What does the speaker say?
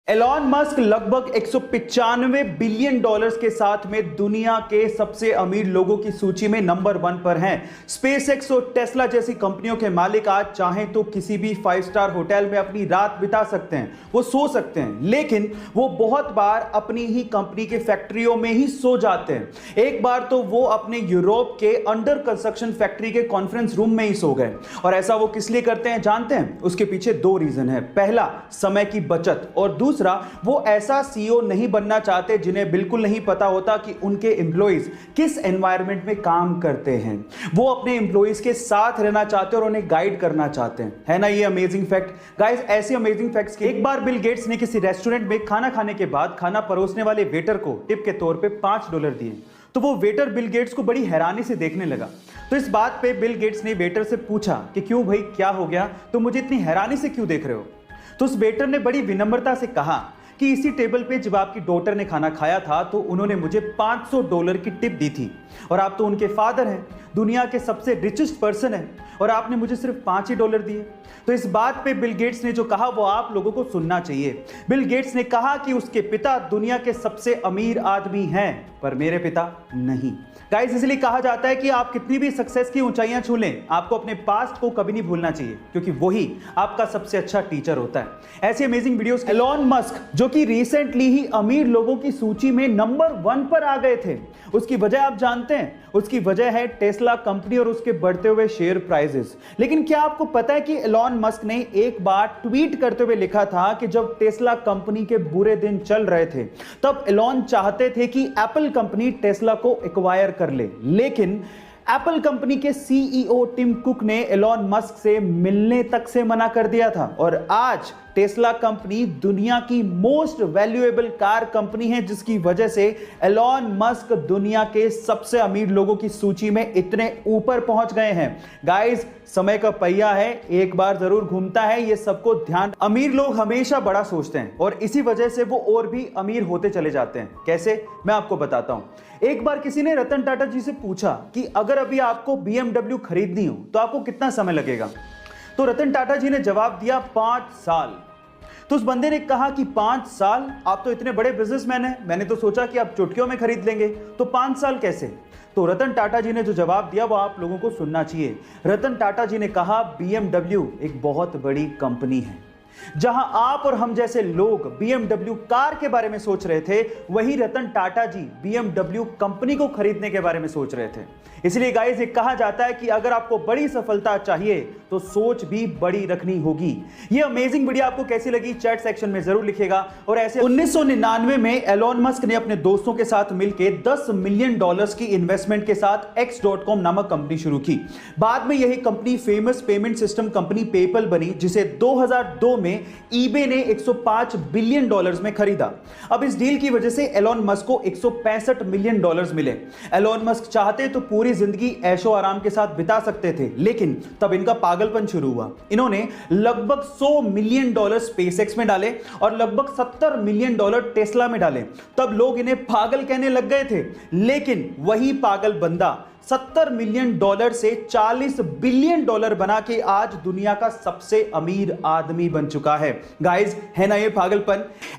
Elon Musk लगभग 195 billion dollars के साथ में दुनिया के सबसे अमीर लोगों की सूची में नंबर 1 पर हैं। स्पेसएक्स और टेस्ला जैसी कंपनियों के मालिक आज चाहें तो किसी भी 5 स्टार होटल में अपनी रात बिता सकते हैं, वो सो सकते हैं, लेकिन वो बहुत बार अपनी ही कंपनी के फैक्ट्रियों में ही सो जाते हैं। एक बार तो वो अपने यूरोप के अंडर कंस्ट्रक्शन फैक्ट्री के कॉन्फ्रेंस रूम में ही सो गए। और ऐसा वो किस लिए करते हैं जानते हैं? उसके पीछे 2 रीजन है। पहला, समय की बचत, और दूसरा, वो ऐसा सीईओ नहीं बनना चाहते जिन्हें बिल्कुल नहीं पता होता कि उनके एम्प्लॉइज किस एनवायरनमेंट में काम करते हैं। वो अपने एम्प्लॉइज के साथ रहना चाहते हैं और उन्हें गाइड करना चाहते हैं। है ना ये अमेजिंग फैक्ट? गाइस, ऐसे अमेजिंग फैक्ट्स के एक बार बिल गेट्स ने किसी रेस्टोरेंट में खाना खाने के बाद खाना परोसने वाले वेटर को टिप के तौर पे $5 दिए। तो वो वेटर बिल गेट्स को बड़ी हैरानी से देखने लगा। तो इस बात पे बिल गेट्स ने वेटर से पूछा कि क्यों भाई, क्या हो गया, तो मुझे इतनी हैरानी से क्यों देख रहे हो? तो उस वेटर ने बड़ी विनम्रता से कहा कि इसी टेबल पे जब आपकी डॉटर ने खाना खाया था तो उन्होंने मुझे $500 की टिप दी थी, और आप तो उनके फादर हैं, दुनिया के सबसे रिचेस्ट पर्सन हैं, और आपने मुझे सिर्फ $5 ही दिए। तो इस बात पे बिल गेट्स ने जो कहा वो आप लोगों को सुनना चाहिए। बिल गेट्स ने कहा कि उसके पिता दुनिया के सबसे अमीर आदमी हैं, पर मेरे पिता नहीं। गाइस, इसलिए कहा जाता है कि आप कितनी भी सक्सेस की ऊंचाइयां छू लें, आपको अपने पास्ट को कभी नहीं भूलना चाहिए, क्योंकि वही आपका सबसे अच्छा टीचर होता है। ऐसी अमेजिंग वीडियोस। एलॉन मस्क, जो कि रिसेंटली ही अमीर लोगों की सूची में नंबर 1 पर आ गए थे, उसकी वजह आप जानते हैं? उसकी वजह है टेस्ला कंपनी और उसके बढ़ते हुए शेयर प्राइसेस। लेकिन क्या आपको पता है कि एलॉन मस्क ने एक बार ट्वीट करते हुए लिखा था कि जब टेस्ला कंपनी के बुरे दिन चल रहे थे तब एलॉन चाहते थे कि एप्पल कंपनी टेस्ला को एक्वायर कर ले, लेकिन एप्पल कंपनी के सीईओ टिम कुक ने एलॉन मस्क से मिलने तक से मना कर दिया था। और आज टेस्ला कंपनी दुनिया की मोस्ट वैल्यूएबल कार कंपनी है, जिसकी वजह से एलॉन मस्क दुनिया के सबसे अमीर लोगों की सूची में इतने ऊपर पहुंच गए हैं। गाइस, समय का पहिया है, एक बार जरूर घूमता है, ये सबको ध्यान। अमीर लोग हमेशा बड़ा सोचते हैं और इसी वजह से वो और भी अमीर होते चले जाते हैं। कैसे? मैं आपको बताता हूं। एक बार किसी ने रतन टाटा जी से पूछा कि अगर अभी आपको BMW खरीदनी हो तो आपको कितना समय लगेगा? तो रतन टाटा जी ने जवाब दिया 5 साल। तो उस बंदे ने कहा कि 5 साल? आप तो इतने बड़े बिजनेसमैन हैं, मैंने तो सोचा कि आप चुटकियों में खरीद लेंगे, तो 5 साल कैसे? तो रतन टाटा जी ने जो जवाब दिया वो आप लोगों को सुनना चाहिए। रतन टाटा जी ने कहा, BMW एक बहुत बड़ी कंपनी है। जहां आप और हम जैसे लोग BMW कार के बारे में सोच रहे थे, वही रतन टाटा जी BMW कंपनी को खरीदने के बारे में सोच रहे थे। इसलिए गाइस, ये कहा जाता है कि अगर आपको बड़ी सफलता चाहिए तो सोच भी बड़ी रखनी होगी। ये अमेजिंग वीडियो आपको कैसी लगी चैट सेक्शन में जरूर लिखिएगा। और ऐसे 1999 में एलॉन मस्क ने अपने दोस्तों के साथ मिलकर $10 मिलियन की इन्वेस्टमेंट के साथ X.com नामक कंपनी शुरू की। बाद में यही company famous payment system company PayPal बनी, जिसे 2002 में ईबे ने $105 बिलियन में खरीदा। अब इस डील की वजह से एलॉन मस्क को $165 मिलियन मिले। एलॉन मस्क चाहते तो पूरी जिंदगी ऐशो आराम के साथ बिता सकते थे, लेकिन तब इनका पागलपन शुरू हुआ। इन्होंने लगभग $100 मिलियन स्पेसएक्स में डाले और लगभग $70 मिलियन टेस्ला में डाले। तब लोग इन्हें पागल कहने लग गए थे, लेकिन वही पागल बंदा $70 मिलियन से $40 बिलियन बना के आज दुनिया का सबसे अमीर आदमी बन चुका है। गाइस, है ना ये पागलपन?